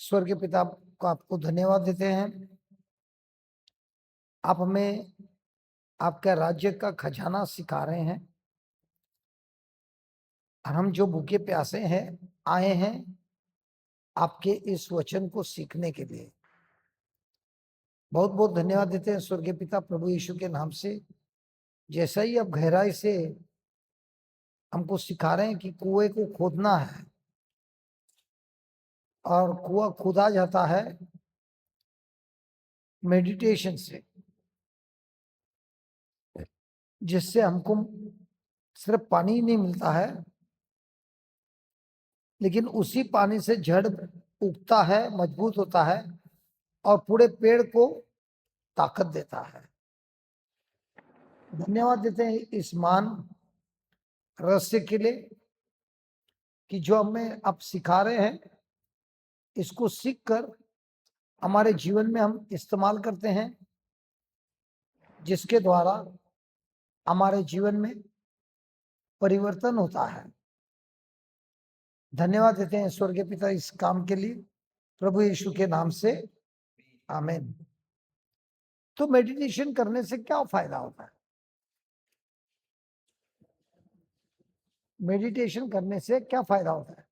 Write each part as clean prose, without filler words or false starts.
स्वर्गीय पिता को आपको धन्यवाद देते हैं। आप हमें आपका राज्य का खजाना सिखा रहे हैं और हम जो भूखे प्यासे हैं आए हैं आपके इस वचन को सीखने के लिए। बहुत बहुत धन्यवाद देते हैं स्वर्गीय पिता प्रभु यीशु के नाम से। जैसा ही आप गहराई से हमको सिखा रहे हैं कि कुएं को खोदना है और कुआं खोदा जाता है मेडिटेशन से, जिससे हमको सिर्फ पानी ही नहीं मिलता है लेकिन उसी पानी से जड़ उगता है, मजबूत होता है और पूरे पेड़ को ताकत देता है। धन्यवाद देते हैं इस महान रहस्य के लिए कि जो हमें आप सिखा रहे हैं, इसको सीखकर हमारे जीवन में हम इस्तेमाल करते हैं, जिसके द्वारा हमारे जीवन में परिवर्तन होता है। धन्यवाद देते हैं स्वर्गीय पिता इस काम के लिए, प्रभु यीशु के नाम से, आमीन। तो मेडिटेशन करने से क्या फायदा होता है? मेडिटेशन करने से क्या फायदा होता है?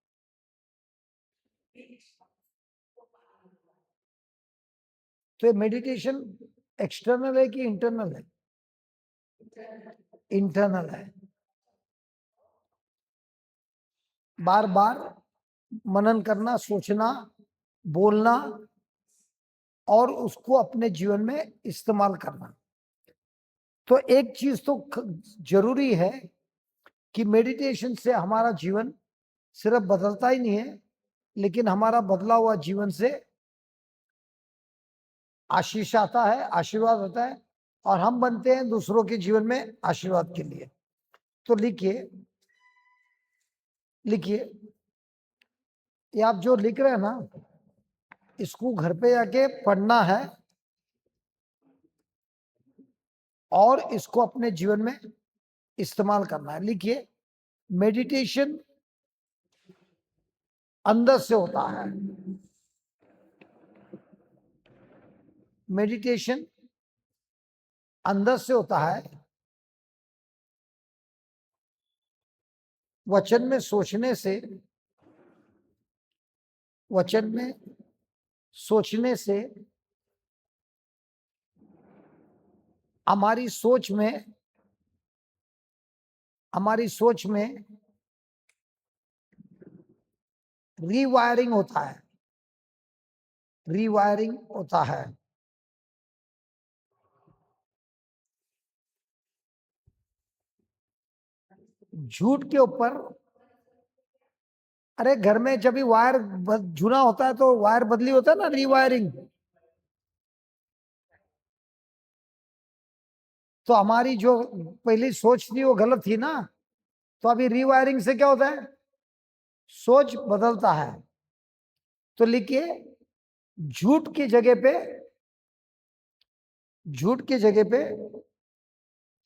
तो ये मेडिटेशन एक्सटर्नल है कि इंटरनल है? इंटरनल है। बार बार मनन करना, सोचना, बोलना और उसको अपने जीवन में इस्तेमाल करना। तो एक चीज तो जरूरी है कि मेडिटेशन से हमारा जीवन सिर्फ बदलता ही नहीं है, लेकिन हमारा बदला हुआ जीवन से आशीष आता है, आशीर्वाद होता है और हम बनते हैं दूसरों के जीवन में आशीर्वाद के लिए। तो लिखिए लिखिए, ये आप जो लिख रहे हैं ना, इसको घर पे जाके पढ़ना है और इसको अपने जीवन में इस्तेमाल करना है। लिखिए, मेडिटेशन अंदर से होता है। मेडिटेशन अंदर से होता है। वचन में सोचने से, वचन में सोचने से हमारी सोच में रीवायरिंग होता है। रीवायरिंग होता है। झूठ के ऊपर, अरे घर में जब भी वायर जुना होता है तो वायर बदली होता है ना, रीवायरिंग। तो हमारी जो पहली सोच थी वो गलत थी ना, तो अभी रीवायरिंग से क्या होता है? सोच बदलता है। तो लिखिए, झूठ की जगह पे, झूठ की जगह पे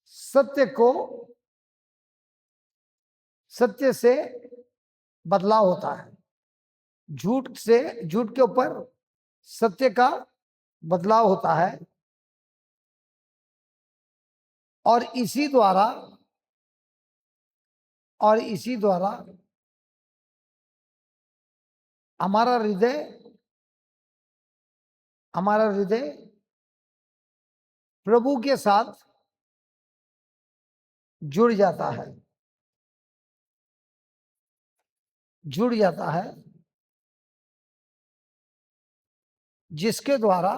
सत्य को, सत्य से बदलाव होता है। झूठ से, झूठ के ऊपर सत्य का बदलाव होता है और इसी द्वारा, और इसी द्वारा हमारा हृदय, हमारा हृदय प्रभु के साथ जुड़ जाता है, जुड़ जाता है, जिसके द्वारा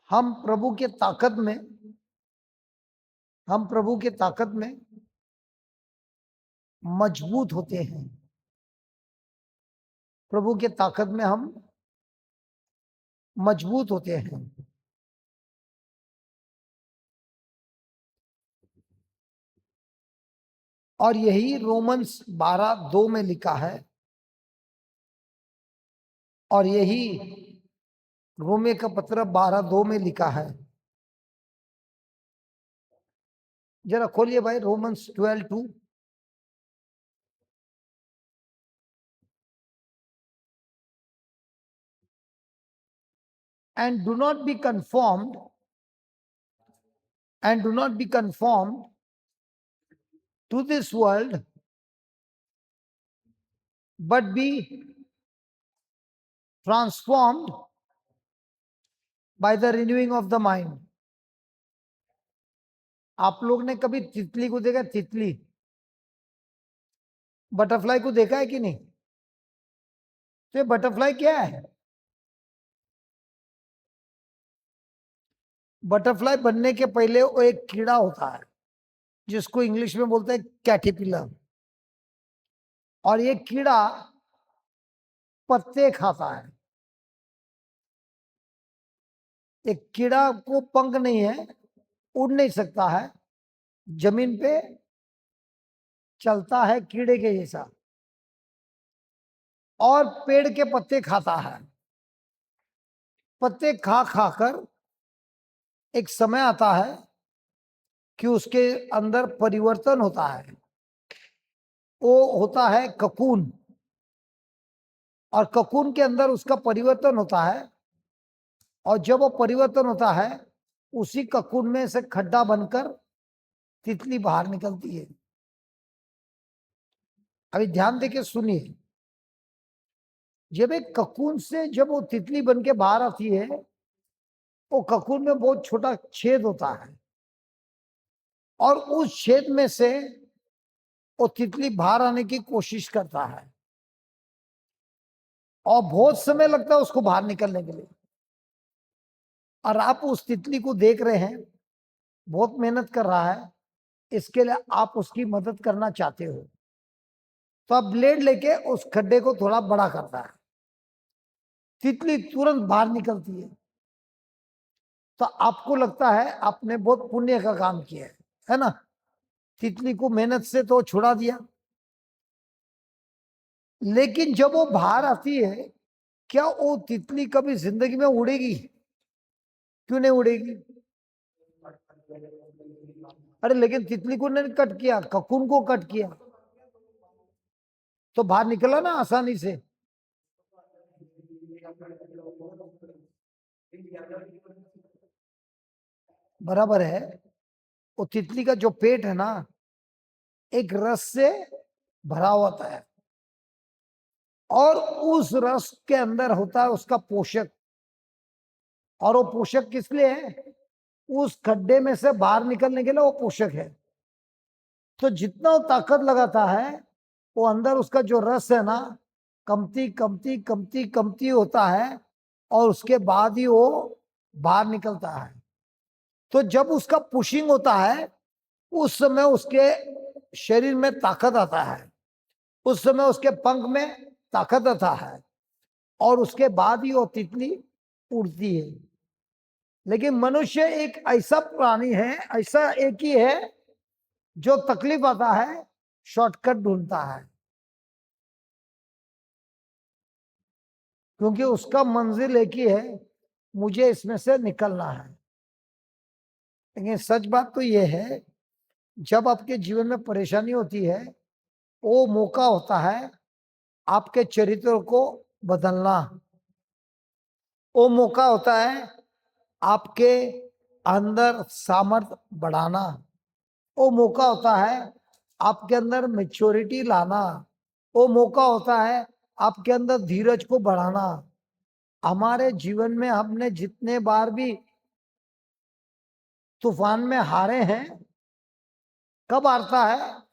हम प्रभु के ताकत में, हम प्रभु के ताकत में मजबूत होते हैं। प्रभु के ताकत में हम मजबूत होते हैं। और यही रोमन्स 12:2 में लिखा है, और यही रोमे का पत्र 12:2 में लिखा है। जरा खोलिए भाई, Romans 12:2। and do not be conformed to this world, but be transformed by the renewing of the mind. आप लोग ने कभी तितली को देखा? तितली, बटरफ्लाई को देखा है कि नहीं? तो ये बटरफ्लाई क्या है? बटरफ्लाई बनने के पहले वो एक कीड़ा होता है जिसको इंग्लिश में बोलते हैं कैटरपिलर, और ये कीड़ा पत्ते खाता है। एक कीड़ा को पंख नहीं है, उड़ नहीं सकता है, जमीन पे चलता है कीड़े के जैसा, और पेड़ के पत्ते खाता है। पत्ते खा खाकर एक समय आता है कि उसके अंदर परिवर्तन होता है, वो होता है ककून, और ककून के अंदर उसका परिवर्तन होता है, और जब वो परिवर्तन होता है उसी ककून में से खड्डा बनकर तितली बाहर निकलती है। अभी ध्यान देके सुनिए, जब एक ककून से जब वो तितली बन के बाहर आती है, वो ककून में बहुत छोटा छेद होता है, और उस छेद में से वो तितली बाहर आने की कोशिश करता है, और बहुत समय लगता है उसको बाहर निकलने के लिए। और आप उस तितली को देख रहे हैं, बहुत मेहनत कर रहा है, इसके लिए आप उसकी मदद करना चाहते हो, तो आप ब्लेड लेके उस खड्डे को थोड़ा बड़ा करता है, तितली तुरंत बाहर निकलती है। तो आपको लगता है आपने बहुत पुण्य का काम किया है ना? तितली को मेहनत से तो छुड़ा दिया, लेकिन जब वो बाहर आती है, क्या वो तितली कभी जिंदगी में उड़ेगी? क्यों नहीं उड़ेगी? अरे लेकिन तितली को नहीं कट किया, ककून को कट किया, तो बाहर निकला ना आसानी से। बराबर है। वो तितली का जो पेट है ना, एक रस से भरा होता है, और उस रस के अंदर होता है उसका पोषक, और वो पोषक किस लिए है? उस खड्डे में से बाहर निकलने के लिए वो पोषक है। तो जितना वो ताकत लगाता है, वो अंदर उसका जो रस है ना, कमती कमती कमती कमती होता है, और उसके बाद ही वो बाहर निकलता है। तो जब उसका पुशिंग होता है, उस समय उसके शरीर में ताकत आता है, उस समय उसके पंख में ताकत आता है, और उसके बाद ही वो तितली उड़ती है। लेकिन मनुष्य एक ऐसा प्राणी है, ऐसा एक ही है जो तकलीफ आता है शॉर्टकट ढूंढता है, क्योंकि उसका मंजिल एक ही है, मुझे इसमें से निकलना है। लेकिन सच बात तो यह है, जब आपके जीवन में परेशानी होती है, वो मौका होता है आपके चरित्र को बदलना, वो मौका होता है आपके अंदर सामर्थ्य बढ़ाना, वो मौका होता है आपके अंदर मैच्योरिटी लाना, वो मौका होता है आपके अंदर धीरज को बढ़ाना। हमारे जीवन में हमने जितने बार भी तूफान में हारे हैं, कब हारता है?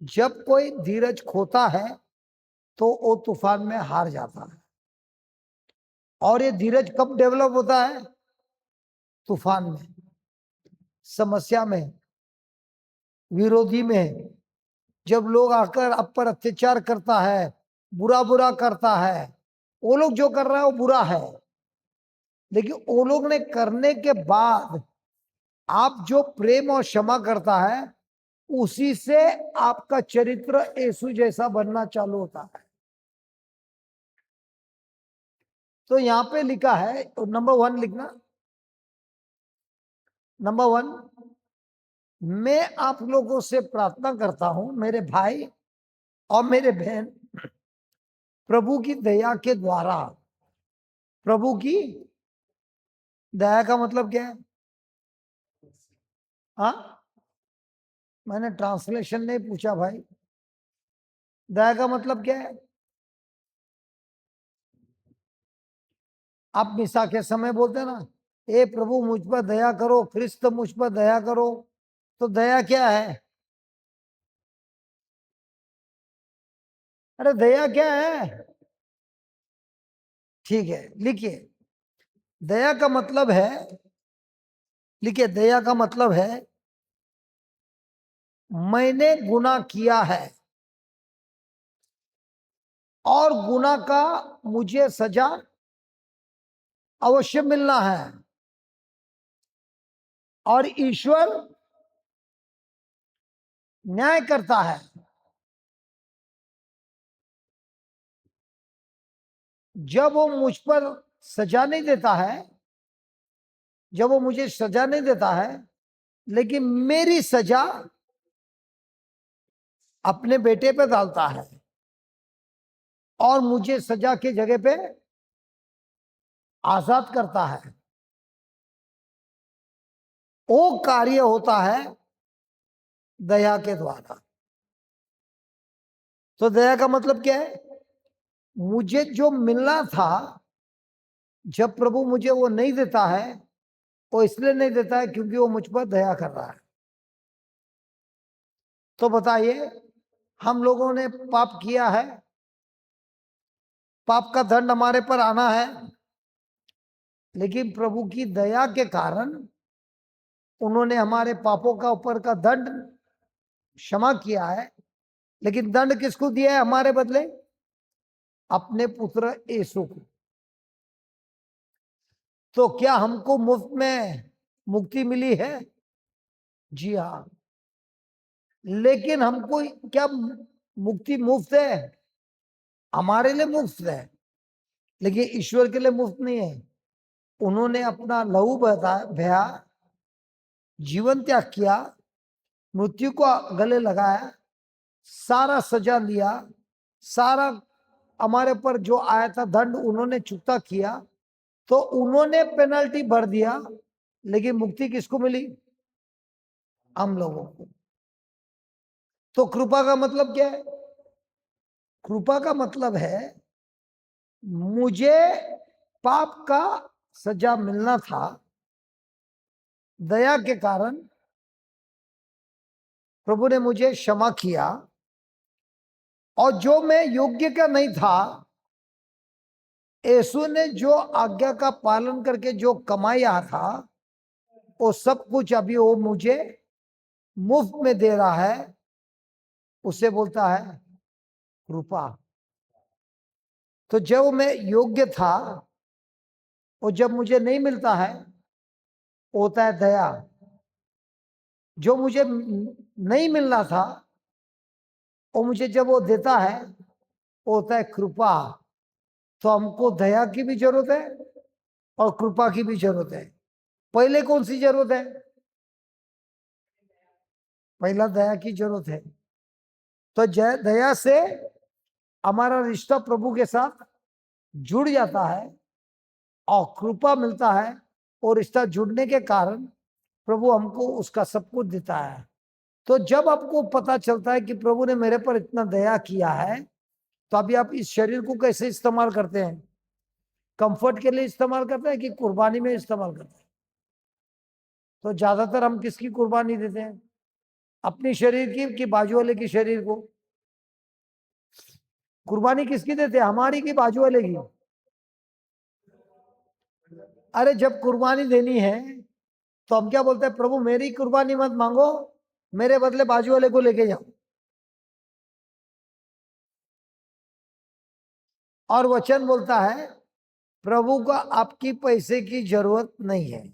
जब कोई धीरज खोता है तो वो तूफान में हार जाता है। और ये धीरज कब डेवलप होता है? तूफान में, समस्या में, विरोधी में, जब लोग आकर आप पर अत्याचार करता है, बुरा बुरा करता है। वो लोग जो कर रहा है वो बुरा है, लेकिन वो लोग ने करने के बाद आप जो प्रेम और क्षमा करता है, उसी से आपका चरित्र यीशु जैसा बनना चालू होता है। तो यहां पे लिखा है, तो नंबर 1 लिखना। नंबर 1, मैं आप लोगों से प्रार्थना करता हूं मेरे भाई और मेरे बहन, प्रभु की दया के द्वारा, प्रभु की दया का मतलब क्या है? हाँ, मैंने ट्रांसलेशन नहीं पूछा भाई। दया का मतलब क्या है? आप मिसा के समय बोलते हैं ना, ए प्रभु मुझ पर दया करो, ख्रिस्त मुझ पर दया करो। तो दया क्या है? अरे दया क्या है? ठीक है, लिखिए। दया का मतलब है, लिखिए, दया का मतलब है मैंने गुनाह किया है और गुनाह का मुझे सजा अवश्य मिलना है, और ईश्वर न्याय करता है। जब वो मुझ पर सजा नहीं देता है, जब वो मुझे सजा नहीं देता है, लेकिन मेरी सजा अपने बेटे पे डालता है और मुझे सजा के जगह पे आजाद करता है, वो कार्य होता है दया के द्वारा। तो दया का मतलब क्या है? मुझे जो मिलना था, जब प्रभु मुझे वो नहीं देता है, वो इसलिए नहीं देता है क्योंकि वो मुझ पर दया कर रहा है। तो बताइए, हम लोगों ने पाप किया है, पाप का दंड हमारे पर आना है, लेकिन प्रभु की दया के कारण उन्होंने हमारे पापों का ऊपर का दंड क्षमा किया है। लेकिन दंड किसको दिया है हमारे बदले? अपने पुत्र यीशु को। तो क्या हमको मुफ्त में मुक्ति मिली है? जी हाँ। लेकिन हमको क्या मुक्ति मुफ्त है? हमारे लिए मुफ्त है, लेकिन ईश्वर के लिए मुफ्त नहीं है। उन्होंने अपना लहू बहाया, जीवन त्याग किया, मृत्यु को गले लगाया, सारा सजा लिया, सारा हमारे पर जो आया था दंड उन्होंने चुकता किया। तो उन्होंने पेनल्टी भर दिया, लेकिन मुक्ति किसको मिली? हम लोगों को। तो कृपा का मतलब क्या है? कृपा का मतलब है मुझे पाप का सजा मिलना था, दया के कारण प्रभु ने मुझे क्षमा किया, और जो मैं योग्य का नहीं था, यीशु ने जो आज्ञा का पालन करके जो कमाया था, वो सब कुछ अभी वो मुझे मुफ्त में दे रहा है। उसे बोलता है कृपा। तो जब मैं योग्य था, और जब मुझे नहीं मिलता है, वो होता है दया। जो मुझे नहीं मिलना था, वो मुझे जब वो देता है, वो होता है कृपा। तो हमको दया की भी जरूरत है और कृपा की भी जरूरत है। पहले कौन सी जरूरत है? पहला दया की जरूरत है। तो दया से हमारा रिश्ता प्रभु के साथ जुड़ जाता है और कृपा मिलता है, और रिश्ता जुड़ने के कारण प्रभु हमको उसका सब कुछ देता है। तो जब आपको पता चलता है कि प्रभु ने मेरे पर इतना दया किया है, तो अभी आप इस शरीर को कैसे इस्तेमाल करते हैं? कंफर्ट के लिए इस्तेमाल करते हैं कि कुर्बानी में इस्तेमाल करते हैं? तो ज्यादातर हम किसकी कुर्बानी देते हैं? अपनी शरीर की कि बाजू वाले की शरीर को? कुर्बानी किसकी देते हैं, हमारी की बाजू वाले की? अरे जब कुर्बानी देनी है, तो हम क्या बोलते हैं? प्रभु मेरी कुर्बानी मत मांगो, मेरे बदले बाजू वाले को लेके जाओ। और वचन बोलता है प्रभु को आपकी पैसे की जरूरत नहीं है,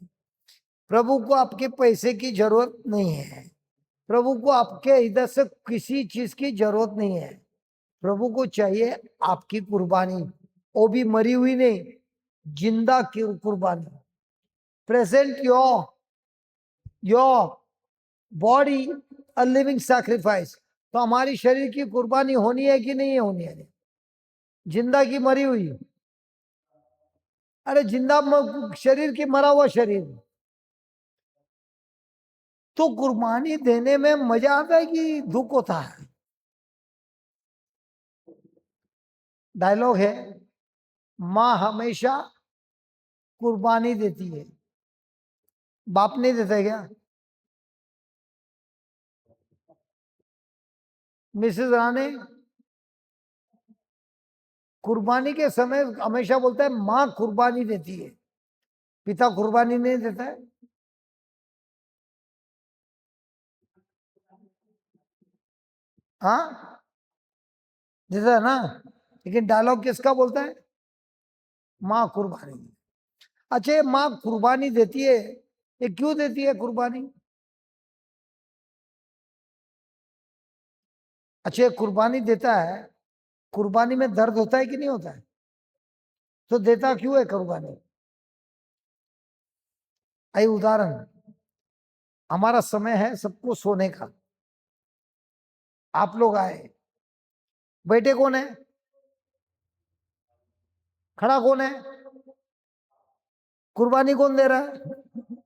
प्रभु को आपके पैसे की जरूरत नहीं है, प्रभु को आपके इधर से किसी चीज की जरूरत नहीं है। प्रभु को चाहिए आपकी कुर्बानी, वो भी मरी हुई नहीं, जिंदा की कुर्बानी। Present your body a living sacrifice. तो हमारी शरीर की कुर्बानी होनी है कि नहीं होनी है? जिंदा की मरी हुई? अरे जिंदा शरीर की मरा हुआ शरीर। तो कुर्बानी देने में मजा आता है कि दुख होता है? डायलॉग है, माँ हमेशा कुर्बानी देती है, बाप नहीं देता है क्या? मिसेस राणे कुर्बानी के समय हमेशा बोलता है माँ कुर्बानी देती है, पिता कुर्बानी नहीं देता है। हाँ देता है ना, लेकिन डायलॉग किसका बोलता है? माँ कुर्बानी। अच्छा ये माँ कुर्बानी देती है, ये क्यों देती है कुर्बानी? अच्छा ये कुर्बानी देता है, कुर्बानी में दर्द होता है कि नहीं होता है? तो देता क्यों है कुर्बानी? आई उदाहरण, हमारा समय है सबको सोने का, आप लोग आए, बैठे कौन है? खड़ा कौन है? कुर्बानी कौन दे रहा है?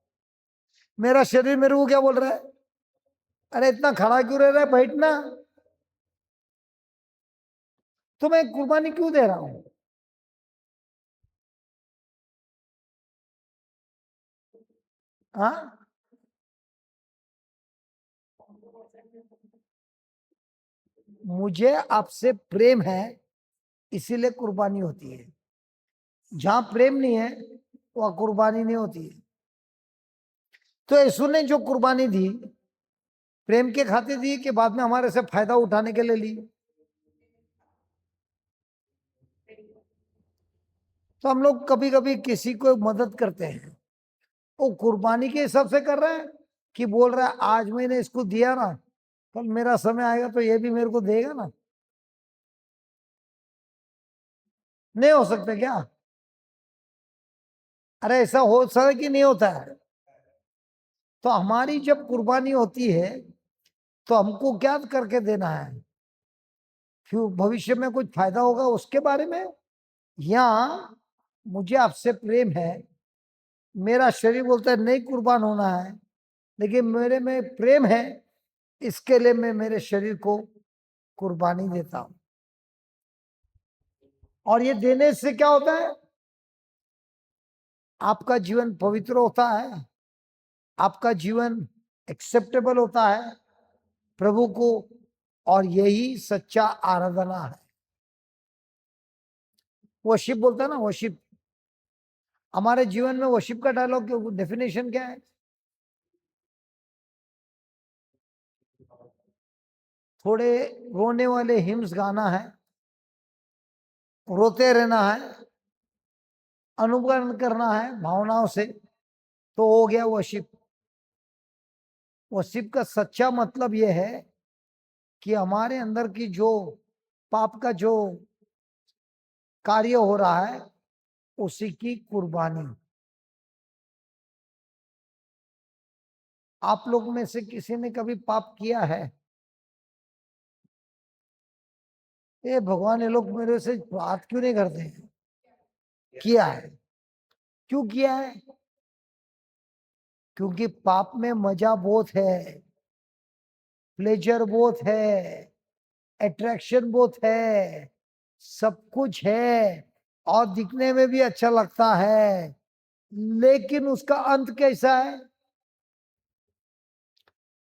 मेरा शरीर मेरे को क्या बोल रहा है? अरे इतना खड़ा क्यों रह रहा है, बैठना। तो मैं कुर्बानी क्यों दे रहा हूं? हाँ, मुझे आपसे प्रेम है इसीलिए कुर्बानी होती है। जहां प्रेम नहीं है वहां कुर्बानी नहीं होती है। तो यीशु ने जो कुर्बानी दी, प्रेम के खातिर दी कि बाद में हमारे से फायदा उठाने के लिए ली? तो हम लोग कभी कभी किसी को मदद करते हैं, वो कुर्बानी के हिसाब से कर रहा है कि बोल रहा है आज मैंने इसको दिया ना, कल मेरा समय आएगा तो ये भी मेरे को देगा ना? नहीं हो सकता क्या? अरे ऐसा हो सकता कि नहीं होता है? तो हमारी जब कुर्बानी होती है तो हमको क्या करके देना है? फिर भविष्य में कुछ फायदा होगा उसके बारे में, या मुझे आपसे प्रेम है, मेरा शरीर बोलता है नहीं कुर्बान होना है, लेकिन मेरे में प्रेम है इसके लिए मैं मेरे शरीर को कुर्बानी देता हूं। और ये देने से क्या होता है? आपका जीवन पवित्र होता है, आपका जीवन एक्सेप्टेबल होता है प्रभु को, और यही सच्चा आराधना है। वर्शिप बोलता है ना, वर्शिप। हमारे जीवन में वर्शिप का डायलॉग डेफिनेशन क्या है? थोड़े रोने वाले हिम्स गाना है, रोते रहना है, अनुकरण करना है भावनाओं से, तो हो गया वर्शिप। वर्शिप का सच्चा मतलब यह है कि हमारे अंदर की जो पाप का जो कार्य हो रहा है उसी की कुर्बानी। आप लोग में से किसी ने कभी पाप किया है? ये भगवान, ये लोग मेरे से बात क्यों नहीं करते हैं? किया है। क्यों किया है? क्योंकि पाप में मजा बहुत है, प्लेजर बहुत है, अट्रैक्शन बहुत है, सब कुछ है, और दिखने में भी अच्छा लगता है, लेकिन उसका अंत कैसा है?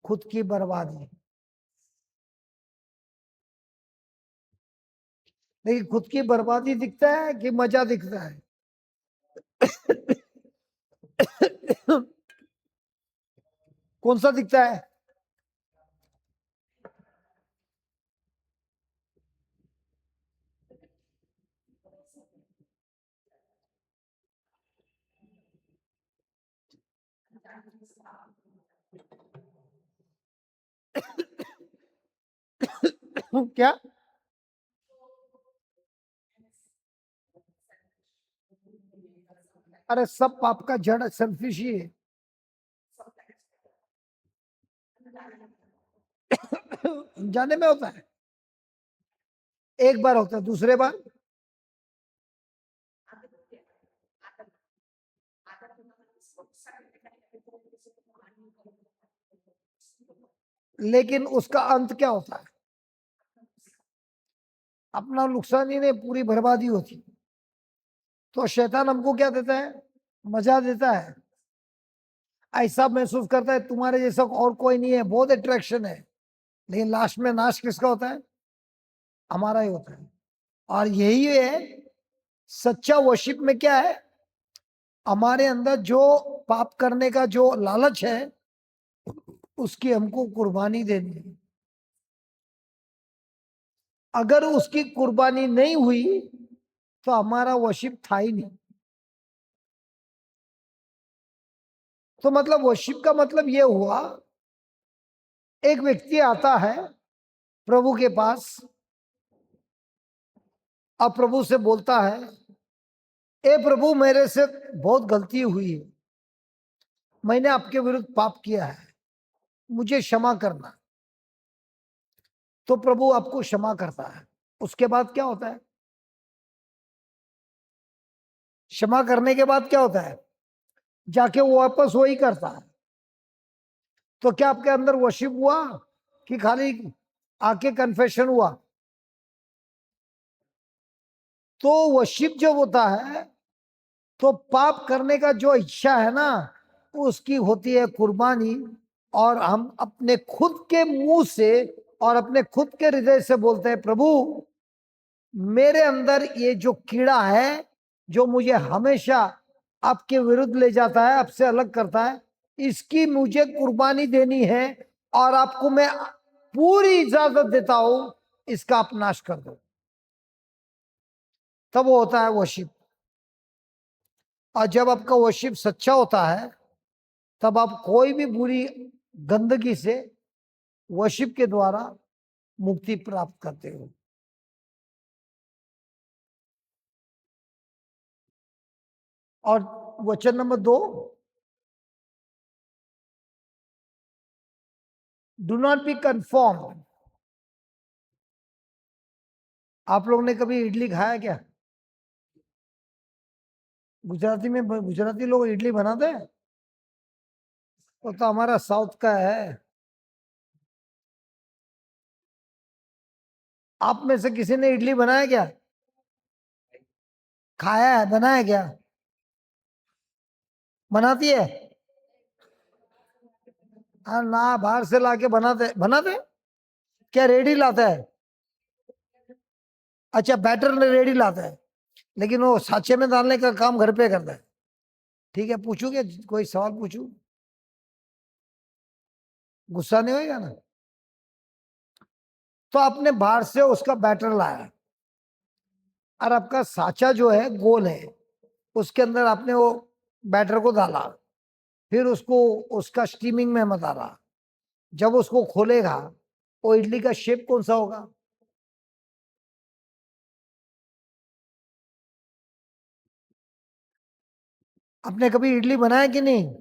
खुद की बर्बादी। लेकिन खुद की बर्बादी दिखता है कि मजा दिखता है? कौन सा दिखता है? क्या? अरे सब पाप का जड़ सेल्फिश ही है। जाने में होता है, एक बार होता है, दूसरे बार लेकिन उसका अंत क्या होता है? अपना नुकसान ही नहीं, पूरी बर्बादी होती है। तो शैतान हमको क्या देता है? मजा देता है, ऐसा महसूस करता है तुम्हारे जैसा और कोई नहीं है, बहुत अट्रैक्शन है, लेकिन लास्ट में नाश किसका होता है? हमारा ही होता है। और यही है सच्चा वर्शिप में। क्या है? हमारे अंदर जो पाप करने का जो लालच है, उसकी हमको कुर्बानी देनी है। अगर उसकी कुर्बानी नहीं हुई तो हमारा वर्शिप था ही नहीं। तो मतलब वर्शिप का मतलब यह हुआ, एक व्यक्ति आता है प्रभु के पास और प्रभु से बोलता है, ए प्रभु, मेरे से बहुत गलती हुई है, मैंने आपके विरुद्ध पाप किया है, मुझे क्षमा करना। तो प्रभु आपको क्षमा करता है। उसके बाद क्या होता है? क्षमा करने के बाद क्या होता है? जाके वो वापस वही करता है। तो क्या आपके अंदर वर्शिप हुआ कि खाली आके कन्फेशन हुआ? तो वर्शिप जब होता है तो पाप करने का जो इच्छा है ना, उसकी होती है कुर्बानी। और हम अपने खुद के मुंह से और अपने खुद के हृदय से बोलते हैं, प्रभु मेरे अंदर ये जो कीड़ा है, जो मुझे हमेशा आपके विरुद्ध ले जाता है, आपसे अलग करता है, इसकी मुझे कुर्बानी देनी है। और आपको मैं पूरी इजाजत देता हूं, इसका आप नाश कर दो। तब वो होता है वर्शिप। और जब आपका वर्शिप सच्चा होता है, तब आप कोई भी बुरी गंदगी से वर्शिप के द्वारा मुक्ति प्राप्त करते हो। और वचन number 2, do not be conform. आप लोग ने कभी इडली खाया क्या? गुजराती में गुजराती लोग इडली बनाते हैं। तो हमारा साउथ का है। आप में से किसी ने इडली बनाया क्या? खाया है, बनाया क्या? बनाती है? हाँ ना, बाहर से लाके बनाते बनाते। क्या रेडी लाता है? अच्छा, बैटर रेडी लाता है, लेकिन वो साचे में डालने का काम घर पे करता है। ठीक है, पूछूगे कोई सवाल पूछू? गुस्सा नहीं होगा ना? तो आपने बाहर से उसका बैटर लाया और आपका साचा जो है गोल है, उसके अंदर आपने वो बैटर को डाला, फिर उसको उसका स्टीमिंग में मत डाला। जब उसको खोलेगा, वो इडली का शेप कौन सा होगा? आपने कभी इडली बनाया कि नहीं?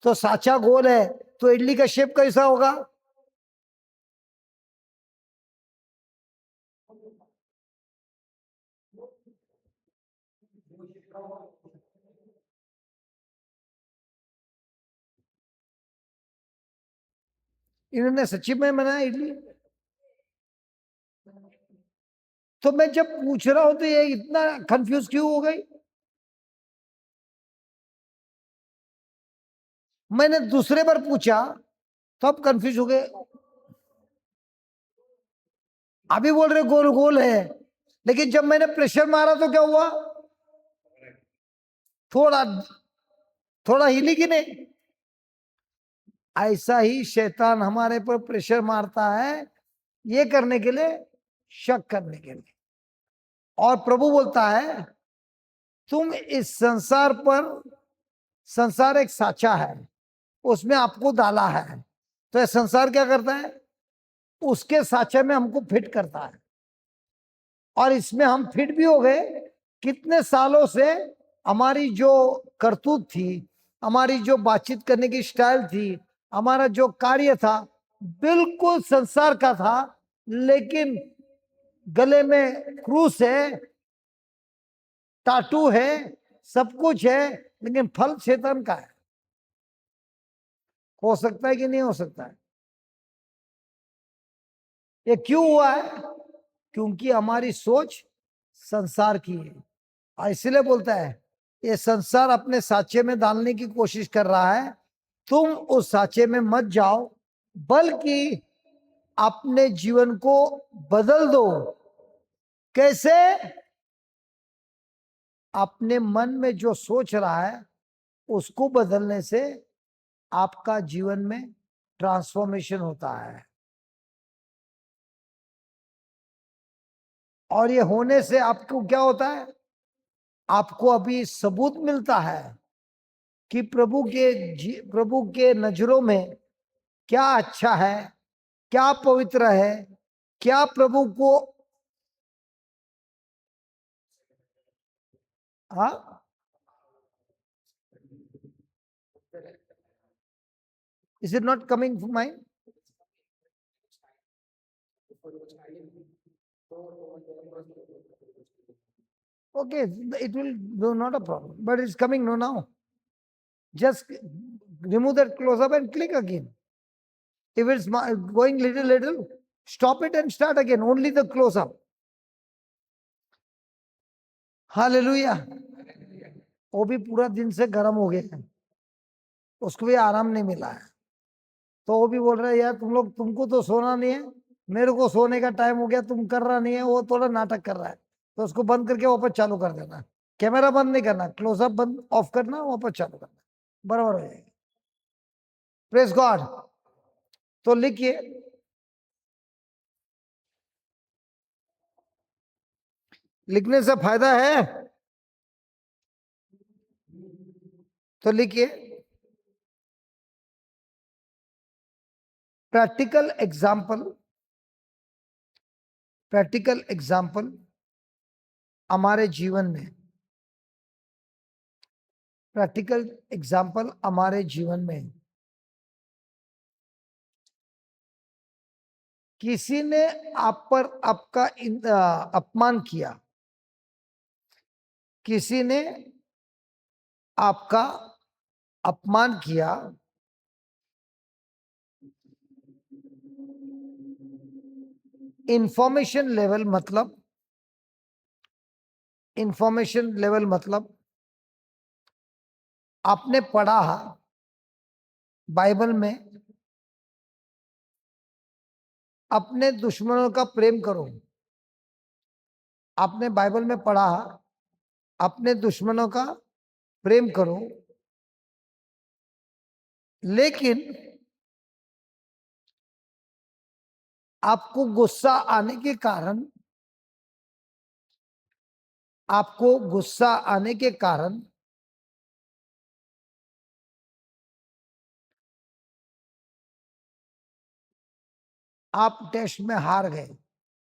तो साचा गोल है, तो इडली का शेप कैसा होगा? इन्होंने सच्ची में बनाया इडली? तो मैं जब पूछ रहा हूं तो ये इतना कंफ्यूज क्यों हो गई? मैंने दूसरे बार पूछा तो आप कंफ्यूज हो गए। अभी बोल रहे गोल गोल है, लेकिन जब मैंने प्रेशर मारा तो क्या हुआ? थोड़ा थोड़ा हिली कि नहीं? ऐसा ही शैतान हमारे पर प्रेशर मारता है, ये करने के लिए, शक करने के लिए। और प्रभु बोलता है, तुम इस संसार पर, संसार एक साचा है, उसमें आपको डाला है। तो ये संसार क्या करता है? उसके साचे में हमको फिट करता है। और इसमें हम फिट भी हो गए। कितने सालों से हमारी जो करतूत थी, हमारी जो बातचीत करने की स्टाइल थी, हमारा जो कार्य था, बिल्कुल संसार का था। लेकिन गले में क्रूस है, टाटू है, सब कुछ है, लेकिन फल शैतान का है। हो सकता है कि नहीं हो सकता है? ये क्यों हुआ है? क्योंकि हमारी सोच संसार की है, और इसलिए बोलता है ये संसार अपने साचे में डालने की कोशिश कर रहा है, तुम उस साचे में मत जाओ, बल्कि अपने जीवन को बदल दो। कैसे? अपने मन में जो सोच रहा है उसको बदलने से आपका जीवन में ट्रांसफॉर्मेशन होता है, और ये होने से आपको क्या होता है? आपको अभी सबूत मिलता है कि प्रभु के नजरों में क्या अच्छा है, क्या पवित्र है, क्या प्रभु को हाँ is it not coming to mind? Okay, it will do not a problem, but it's coming no now. Just remove that close up and click again. If it's going little, stop it and start again. Only the close up. Hallelujah. वो भी पूरा दिन से गर्म हो गया है, उसको भी आराम नहीं मिला है, तो वो भी बोल रहा है यार तुम लोग, तुमको तो सोना नहीं है, मेरे को सोने का टाइम हो गया, तुम कर रहा नहीं है, वो थोड़ा नाटक कर रहा है, तो उसको बंद करके वापस चालू कर देना। कैमरा बंद नहीं करना, क्लोजअप बंद ऑफ करना, वापस चालू करना, बराबर हो जाएगा। Praise God. तो लिखिए, लिखने से फायदा है, तो लिखिए, प्रैक्टिकल एग्जाम्पल, प्रैक्टिकल एग्जाम्पल हमारे जीवन में, प्रैक्टिकल एग्जाम्पल हमारे जीवन में, किसी ने आप पर आपका अपमान किया, किसी ने आपका अपमान किया, इंफॉर्मेशन लेवल मतलब, इंफॉर्मेशन लेवल मतलब आपने पढ़ा बाइबल में, अपने दुश्मनों का प्रेम करो। आपने बाइबल में पढ़ा अपने दुश्मनों का प्रेम करो, लेकिन आपको गुस्सा आने के कारण, आपको गुस्सा आने के कारण आप टेस्ट में हार गए।